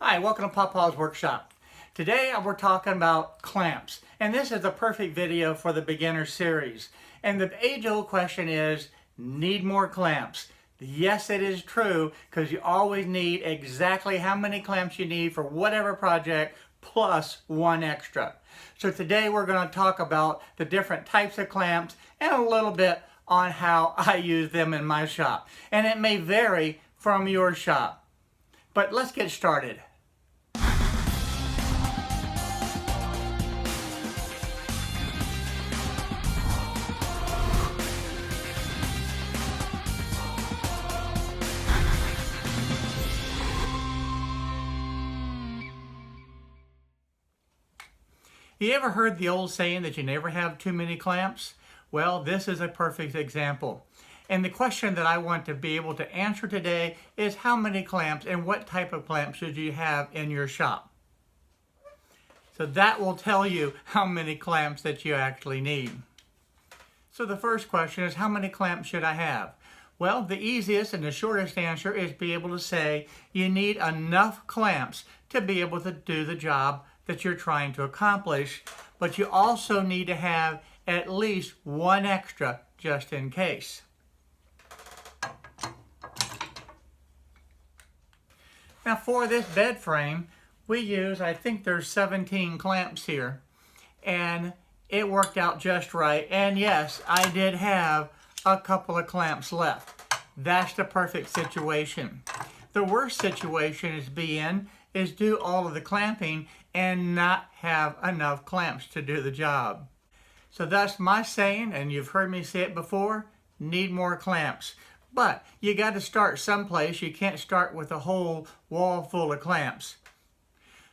Hi, welcome to Papa's Workshop. Today we're talking about clamps, and this is a perfect video for the beginner series. And the age-old question is, need more clamps? Yes, it is true, because you always need exactly how many clamps you need for whatever project, plus one extra. So today we're going to talk about the different types of clamps and a little bit on how I use them in my shop. And it may vary from your shop. But let's get started. You ever heard the old saying that you never have too many clamps? Well, this is a perfect example. And the question that I want to be able to answer today is how many clamps and what type of clamps should you have in your shop? So that will tell you how many clamps that you actually need. So the first question is, how many clamps should I have? Well, the easiest and the shortest answer is be able to say you need enough clamps to be able to do the job that you're trying to accomplish, but you also need to have at least one extra just in case. Now for this bed frame, we use, I think there's 17 clamps here, and it worked out just right. And yes, I did have a couple of clamps left. That's the perfect situation. The worst situation is do all of the clamping and not have enough clamps to do the job. So that's my saying, and you've heard me say it before, need more clamps. But you got to start someplace. You can't start with a whole wall full of clamps.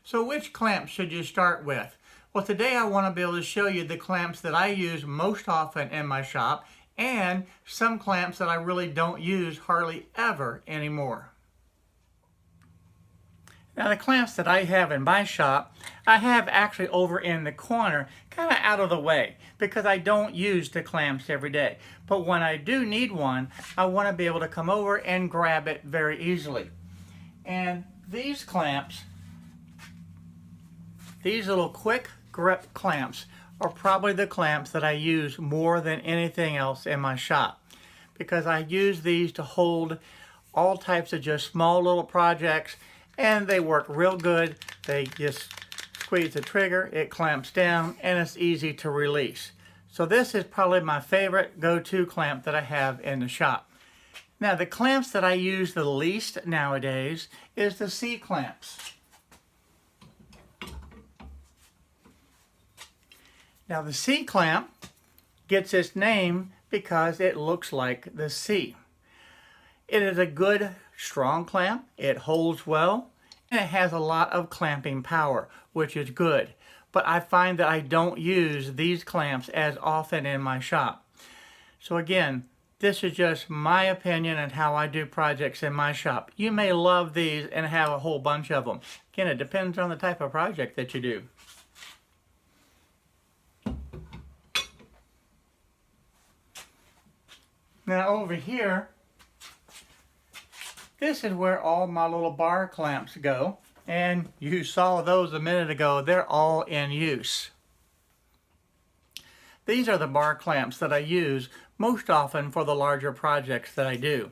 So which clamps should you start with? Well, today I want to be able to show you the clamps that I use most often in my shop and some clamps that I really don't use hardly ever anymore. Now the clamps that I have in my shop, I have actually over in the corner, kind of out of the way, because I don't use the clamps every day. But when I do need one, I want to be able to come over and grab it very easily. And these clamps, these little quick grip clamps, are probably the clamps that I use more than anything else in my shop, because I use these to hold all types of just small little projects, and they work real good. They just squeeze the trigger, it clamps down, and it's easy to release. So this is probably my favorite go-to clamp that I have in the shop. Now the clamps that I use the least nowadays is the C-clamps. Now the C-clamp gets its name because it looks like the C. It is a good, strong clamp. It holds well, and it has a lot of clamping power, which is good. But I find that I don't use these clamps as often in my shop. So again, this is just my opinion and how I do projects in my shop. You may love these and have a whole bunch of them. Again, it depends on the type of project that you do. Now over here, this is where all my little bar clamps go, and you saw those a minute ago. They're all in use. These are the bar clamps that I use most often for the larger projects that I do.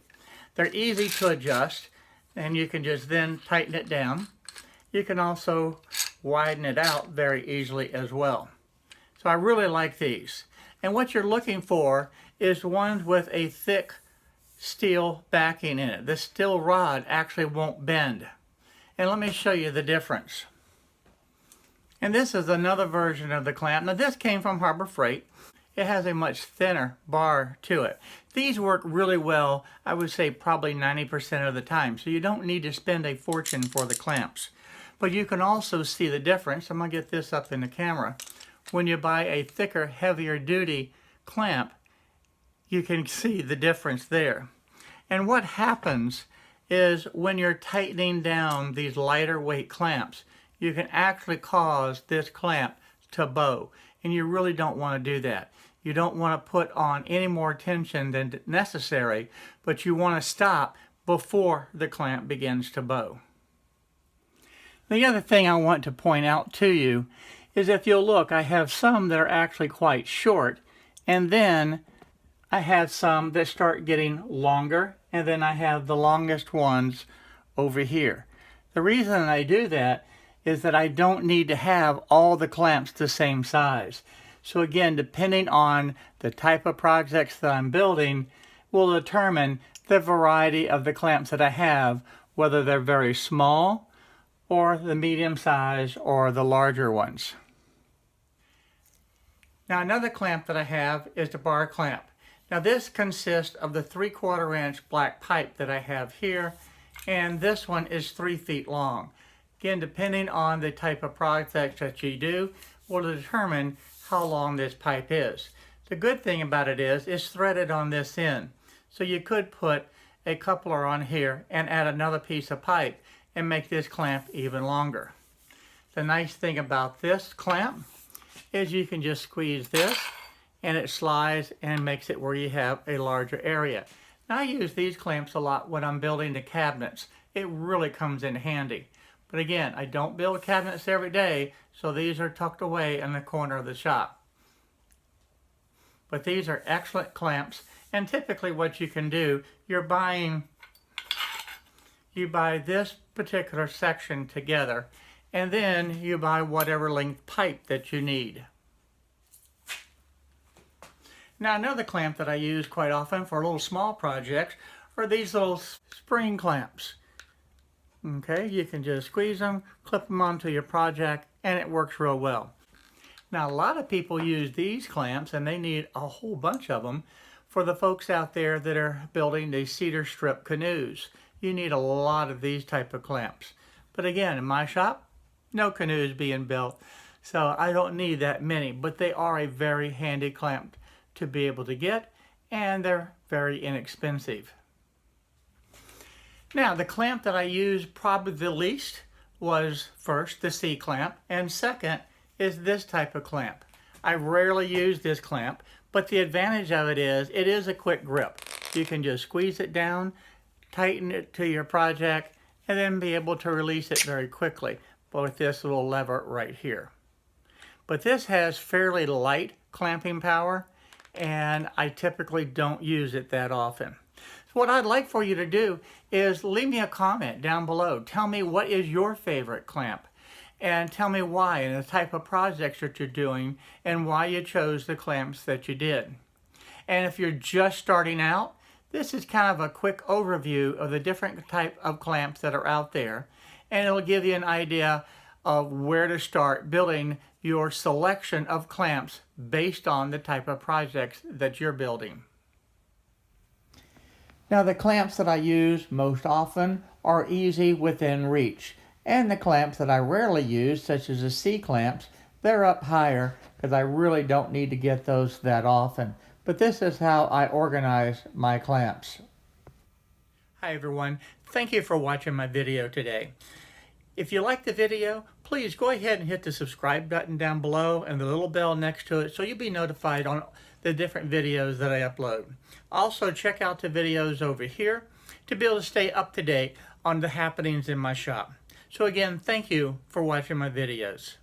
They're easy to adjust, and you can just then tighten it down. You can also widen it out very easily as well. So I really like these. And what you're looking for is ones with a thick steel backing in it. This steel rod actually won't bend. And let me show you the difference. And this is another version of the clamp. Now this came from Harbor Freight. It has a much thinner bar to it. These work really well, I would say probably 90% of the time. So you don't need to spend a fortune for the clamps. But you can also see the difference. I'm going to get this up in the camera. When you buy a thicker, heavier duty clamp, you can see the difference there. And what happens is when you're tightening down these lighter weight clamps, you can actually cause this clamp to bow. And you really don't want to do that. You don't want to put on any more tension than necessary, but you want to stop before the clamp begins to bow. The other thing I want to point out to you is if you'll look, I have some that are actually quite short, and then I have some that start getting longer, and then I have the longest ones over here. The reason I do that is that I don't need to have all the clamps the same size. So again, depending on the type of projects that I'm building will determine the variety of the clamps that I have, whether they're very small or the medium size or the larger ones. Now another clamp that I have is the bar clamp. Now this consists of the 3/4 inch black pipe that I have here, and this one is 3 feet long. Again, depending on the type of project that you do will determine how long this pipe is. The good thing about it is it's threaded on this end. So you could put a coupler on here and add another piece of pipe and make this clamp even longer. The nice thing about this clamp is you can just squeeze this and it slides and makes it where you have a larger area. Now I use these clamps a lot when I'm building the cabinets. It really comes in handy. But again, I don't build cabinets every day, so these are tucked away in the corner of the shop. But these are excellent clamps, and typically what you can do, you buy this particular section together, and then you buy whatever length pipe that you need. Now another clamp that I use quite often for little small projects are these little spring clamps. Okay, you can just squeeze them, clip them onto your project, and it works real well. Now a lot of people use these clamps, and they need a whole bunch of them for the folks out there that are building these cedar strip canoes. You need a lot of these type of clamps. But again, in my shop, no canoes being built, so I don't need that many, but they are a very handy clamp to be able to get, and they're very inexpensive. Now, the clamp that I used probably the least was first the C-clamp, and second is this type of clamp. I rarely use this clamp, but the advantage of it is a quick grip. You can just squeeze it down, tighten it to your project, and then be able to release it very quickly with this little lever right here. But this has fairly light clamping power, and I typically don't use it that often. So what I'd like for you to do is leave me a comment down below. Tell me what is your favorite clamp, and tell me why and the type of projects that you're doing and why you chose the clamps that you did. And if you're just starting out, this is kind of a quick overview of the different type of clamps that are out there, and it'll give you an idea of where to start building your selection of clamps based on the type of projects that you're building. Now the clamps that I use most often are easy within reach, and the clamps that I rarely use, such as the C-clamps, they're up higher because I really don't need to get those that often. But this is how I organize my clamps. Hi everyone, thank you for watching my video today. If you like the video, please go ahead and hit the subscribe button down below and the little bell next to it so you'll be notified on the different videos that I upload. Also check out the videos over here to be able to stay up to date on the happenings in my shop. So again, thank you for watching my videos.